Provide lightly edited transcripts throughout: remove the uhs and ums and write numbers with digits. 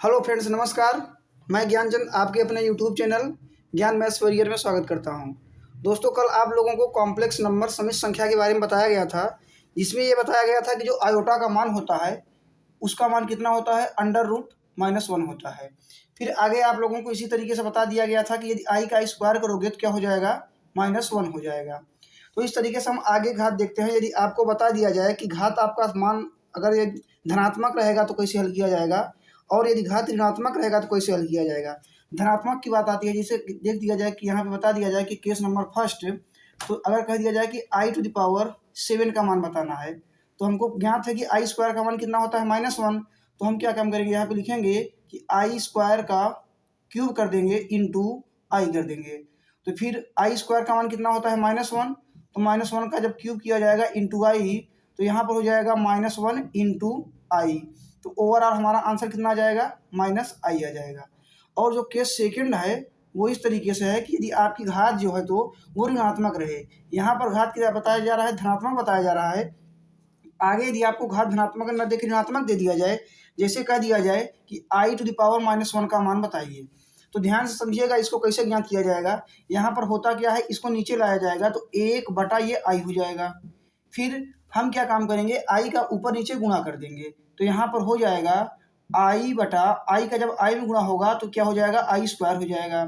Hello friends, नमस्कार। मैं ज्ञानचंद आपके अपने यूट्यूब चैनल ज्ञान मैथ्स वॉरियर में स्वागत करता हूं। दोस्तों, कल आप लोगों को कॉम्प्लेक्स नंबर समित संख्या के बारे में बताया गया था, जिसमें ये बताया गया था कि जो आयोटा का मान होता है उसका मान कितना होता है, √-1 होता है। फिर आगे आप लोगों को इसी तरीके से बता दिया गया था कि यदि आई का स्क्वायर करोगे तो क्या हो जाएगा, -1 हो जाएगा। तो इस तरीके से हम आगे घात देखते हैं। यदि आपको बता दिया जाए कि घात आपका मान अगर ये धनात्मक रहेगा तो कैसे हल किया जाएगा, और यदि घात ऋणात्मक रहेगा तो कैसे हल किया जाएगा। धनात्मक की बात आती है, जिसे देख दिया जाए कि यहाँ पे बता दिया जाए कि केस नंबर फर्स्ट, तो अगर कह दिया जाए कि i⁴ का मान बताना है, तो हमको ज्ञात है कि आई स्क्वायर का मान कितना होता है, -1। तो हम क्या काम करेंगे, यहाँ पे लिखेंगे कि आई स्क्वायर का क्यूब कर देंगे इंटू आई कर देंगे। तो फिर आई स्क्वायर का मान कितना होता है, -1। तो -1 का जब क्यूब किया जाएगा इंटू आई, तो यहाँ पर हो जाएगा -1 इंटू आई। तो ओवरऑल हमारा आंसर कितना आ जाएगा, -i आ जाएगा। और जो केस सेकंड है वो इस तरीके से है कि यदि आपकी घात जो है तो वो ऋणात्मक रहे। यहाँ पर घात क्या बताया जा रहा है, धनात्मक बताया जा रहा है। आगे यदि आपको घात धनात्मक न देकर ऋणात्मक दे दिया जाए, जैसे कह दिया जाए कि i⁻⁻1 का मान बताइए, तो ध्यान से समझिएगा इसको कैसे ज्ञात किया जाएगा। यहाँ पर होता क्या है, इसको नीचे लाया जाएगा तो 1 ये आई हो जाएगा। फिर हम क्या काम करेंगे, आई का ऊपर नीचे गुणा कर देंगे, तो यहाँ पर हो जाएगा आई का जब आई में गुणा होगा तो क्या हो जाएगा, आई स्क्वायर हो जाएगा।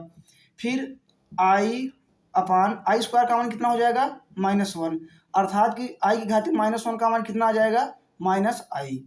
फिर आई स्क्वायर का मान कितना हो जाएगा, -1, अर्थात कि आई की घात -1 का मान कितना आ जाएगा, -i।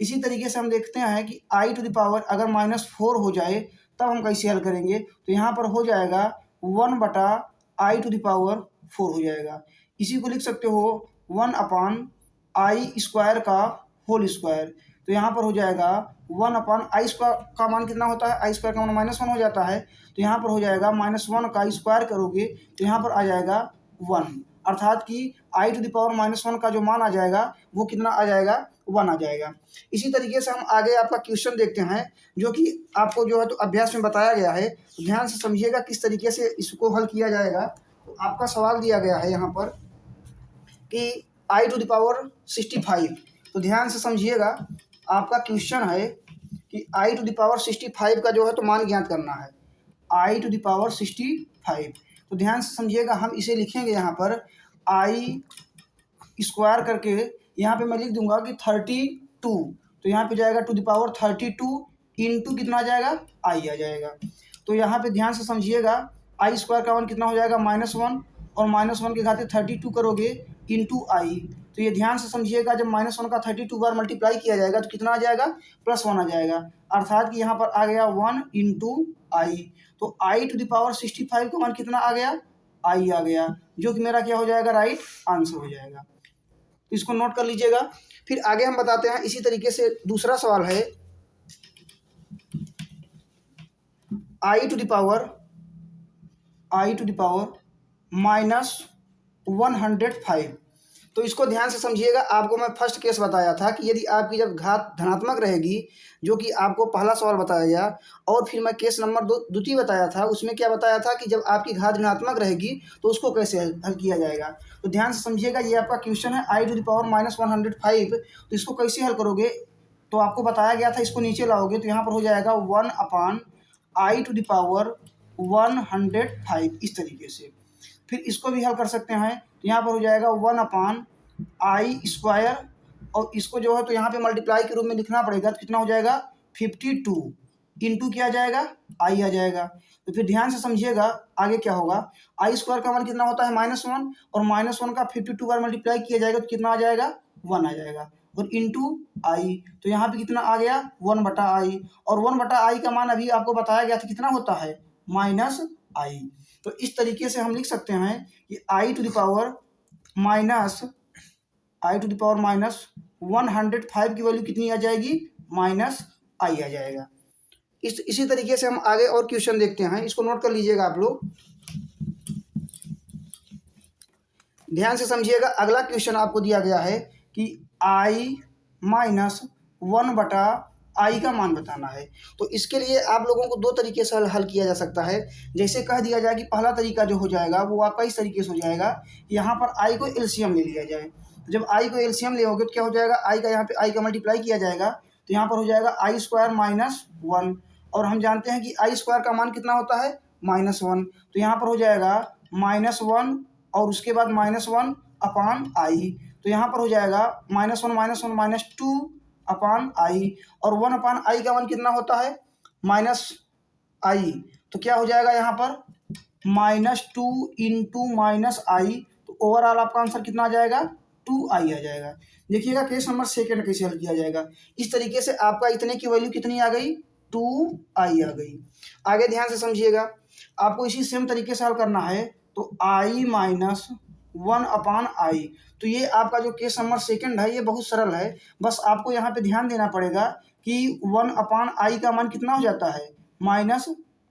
इसी तरीके से हम देखते हैं कि i⁴ अगर -4 हो जाए तब हम कैसे हल करेंगे, तो यहाँ पर हो जाएगा 1/i⁴ हो जाएगा। इसी को लिख सकते हो 1/i² का होल स्क्वायर। तो यहाँ पर हो जाएगा 1/i² का मान कितना होता है, i² का मान -1 हो जाता है। तो यहाँ पर हो जाएगा -1 का स्क्वायर करोगे तो यहाँ पर आ जाएगा 1, अर्थात कि i⁻⁻1 का जो मान आ जाएगा वो कितना आ जाएगा, 1 आ जाएगा। इसी तरीके से हम आगे आपका क्वेश्चन देखते हैं, जो कि आपको जो है तो अभ्यास में बताया गया है। तो ध्यान से समझिएगा किस तरीके से इसको हल किया जाएगा। तो आपका सवाल दिया गया है यहाँ पर कि i⁻65। तो ध्यान से समझिएगा, आपका क्वेश्चन है कि i⁻65 का जो है तो मान ज्ञात करना है, i⁻65। तो ध्यान से समझिएगा, हम इसे लिखेंगे यहाँ पर आई स्क्वायर करके, यहाँ पे मैं लिख दूंगा कि 32। तो यहाँ पे जाएगा ⁻32 इंटू कितना आ जाएगा, आई आ जाएगा। तो यहाँ पे ध्यान से समझिएगा, आई स्क्वायर का मान कितना हो जाएगा, -1, और -1 के घाते 32 करोगे इंटू आई। तो ये ध्यान से समझिएगा, जब -1 का 32 बार मल्टीप्लाई किया जाएगा तो कितना आ जाएगा, +1 आ जाएगा, अर्थात कि यहाँ पर आ गया 1 इंटू आई। तो i⁻65 का मान कितना आ गया, आई आ गया, जो कि मेरा क्या हो जाएगा, राइट आंसर हो जाएगा। तो इसको नोट कर लीजिएगा। फिर आगे हम बताते हैं, इसी तरीके से दूसरा सवाल है i⁻⁻105। तो इसको ध्यान से समझिएगा। आपको मैं फर्स्ट केस बताया था कि यदि आपकी जब घात धनात्मक रहेगी, जो कि आपको पहला सवाल बताया गया, और फिर मैं केस नंबर द्वितीय बताया था, उसमें क्या बताया था कि जब आपकी घात ऋणात्मक रहेगी तो उसको कैसे हल किया जाएगा। तो ध्यान से समझिएगा, ये आपका क्वेश्चन है i⁻⁻105। तो इसको कैसे हल करोगे, तो आपको बताया गया था, इसको नीचे लाओगे तो यहाँ पर हो जाएगा 1/i⁻105, इस तरीके से। फिर इसको भी हल कर सकते हैं, तो यहाँ पर हो जाएगा 1/i², और इसको जो है तो यहाँ पे मल्टीप्लाई के रूप में लिखना पड़ेगा, तो कितना हो जाएगा, 52 इंटू क्या आ जाएगा, आई आ जाएगा। तो फिर ध्यान से समझिएगा आगे क्या होगा, i² का मान कितना होता है, -1, और -1 का 52 बार मल्टीप्लाई किया जाएगा तो कितना आ जाएगा, 1 आ जाएगा, और इंटू आई। तो यहाँ पे कितना आ गया, 1/i, और 1/i का मान अभी आपको बताया गया था कितना होता है, -i। तो इस तरीके से हम लिख सकते हैं कि i⁻105 की वैल्यू कितनी आ जाएगी, -i आ जाएगा। इसी तरीके से हम आगे और क्वेश्चन देखते हैं, इसको नोट कर लीजिएगा आप लोग। ध्यान से समझिएगा, अगला क्वेश्चन आपको दिया गया है कि i-1/i का मान बताना है। तो इसके लिए आप लोगों को दो तरीके से हल किया जा सकता है। जैसे कह दिया जाए कि पहला तरीका जो हो जाएगा वो आपका इस तरीके से हो जाएगा, यहाँ पर i को एलसीएम ले लिया जाए। जब i को एलसीएम ले होगे तो क्या हो जाएगा, i का यहाँ पे i का मल्टीप्लाई किया जाएगा, तो यहाँ पर हो जाएगा आई स्क्वायर माइनस 1, और हम जानते हैं कि आई स्क्वायर का मान कितना होता है -1, तो यहाँ पर हो जाएगा -1 और उसके बाद -1 अपान आई, तो यहाँ पर हो जाएगा -1 -2 अपान आई, और 1 अपान आई का मान कितना होता है -आई, तो क्या हो जाएगा यहाँ पर -2 इंटू -आई, तो ओवरऑल आपका आंसर कितना आ जाएगा 2i आ जाएगा। देखिएगा केस नंबर सेकंड कैसे हल किया जाएगा। इस तरीके से आपका इतने की वैल्यू कितनी आ गई 2i आ गई। आगे ध्यान से समझिएगा, आपको इसी सेम तरीके से हल करना है, तो i माइनस 1 अपान आई, तो ये आपका जो केस नंबर सेकंड है ये बहुत सरल है। बस आपको यहाँ पे ध्यान देना पड़ेगा कि 1 अपान आई का मान कितना हो जाता है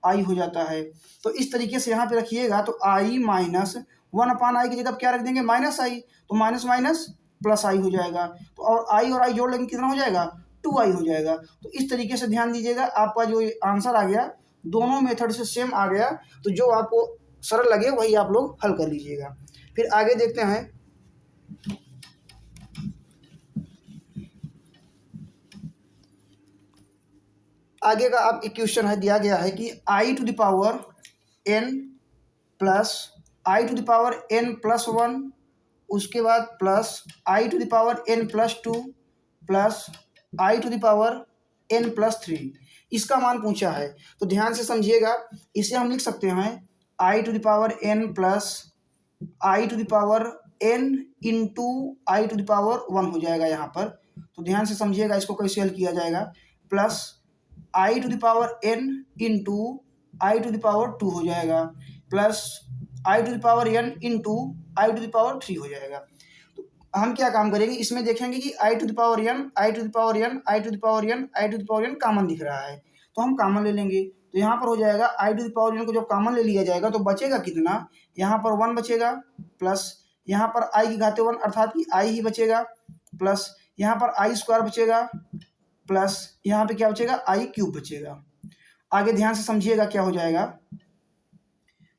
-आई हो जाता है। तो इस तरीके से यहाँ पे रखिएगा, तो आई माइनस 1 अपान आई की जगह क्या रख देंगे -आई, तो माइनस माइनस प्लस आई हो जाएगा, तो और आई जोड़ लेंगे कितना हो जाएगा 2i हो जाएगा। तो इस तरीके से ध्यान दीजिएगा, आपका जो आंसर आ गया दोनों मेथड से सेम आ गया, तो जो आपको सरल लगे वही आप लोग हल कर लीजिएगा। फिर आगे देखते हैं, आगे का आप एक क्वेश्चन है दिया गया है कि i to the power n plus I to the power n plus 1, उसके बाद plus I to the power n plus 2 plus I to the power n plus 3, इसका मान पूछा है। तो ध्यान से समझिएगा, इसे हम लिख सकते हैं I to the power n plus I to the power n into I to the power 1 हो जाएगा यहाँ पर। तो ध्यान से समझिएगा इसको कैसे हल किया जाएगा, plus I to the power n into I to the power 2 हो जाएगा, plus I to the power n into I to the power 3 हो जाएगा। तो हम क्या काम करेंगे, इसमें देखेंगे कि I to the power n I to the power n I to the power n I to the power n common दिख रहा है, तो हम कॉमन ले लेंगे। तो यहाँ पर हो जाएगा आई टू द पावर n को जब कॉमन ले लिया जाएगा तो बचेगा कितना, यहाँ पर 1 बचेगा, प्लस यहाँ पर आई की घाते 1 अर्थात कि आई ही बचेगा, प्लस यहाँ पर आई स्क्वायर बचेगा, प्लस यहाँ पे क्या बचेगा आई क्यूब बचेगा। आगे ध्यान से समझिएगा क्या हो जाएगा,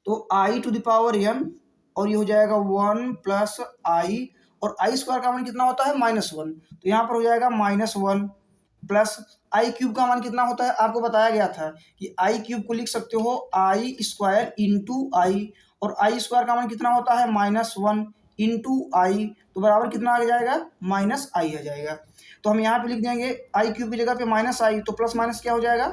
तो आई टू द पावर n और ये हो जाएगा 1 प्लस आई, और आई स्क्वायर का मान कितना होता है -1, तो यहाँ पर हो जाएगा -1 प्लस आई क्यूब का मान कितना होता है, आपको बताया गया था कि आई क्यूब को लिख सकते हो आई स्क्वायर इंटू आई, और आई स्क्वायर का मान कितना होता है -1 इंटू आई, तो बराबर कितना आ जाएगा -आई आ जाएगा। तो हम यहाँ पे लिख देंगे आई क्यूब की जगह पे -आई, तो प्लस माइनस क्या हो जाएगा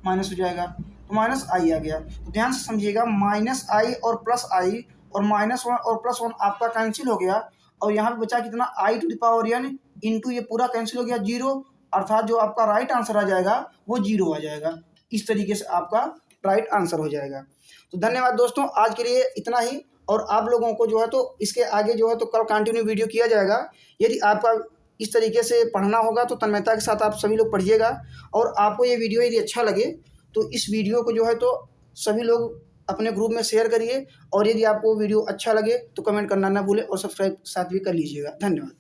माइनस हो जाएगा, तो -आई आ गया। तो ध्यान से समझिएगा, -आई और प्लस आई और -1 और +1 आपका कैंसिल हो गया, और यहाँ पे बचा कितना I to the power n into ये पूरा कैंसिल हो गया 0, अर्थात जो आपका राइट आंसर आ जाएगा वो 0 आ जाएगा। इस तरीके से आपका राइट आंसर हो जाएगा। तो धन्यवाद दोस्तों, आज के लिए इतना ही, और आप लोगों को जो है तो इसके आगे जो है तो कल कंटिन्यू वीडियो किया जाएगा। यदि आपका इस तरीके से पढ़ना होगा तो तन्मयता के साथ आप सभी लोग पढ़िएगा, और आपको ये वीडियो यदि अच्छा लगे तो इस वीडियो को जो है तो सभी लोग अपने ग्रुप में शेयर करिए, और यदि आपको वीडियो अच्छा लगे तो कमेंट करना ना भूलें, और सब्सक्राइब साथ भी कर लीजिएगा। धन्यवाद।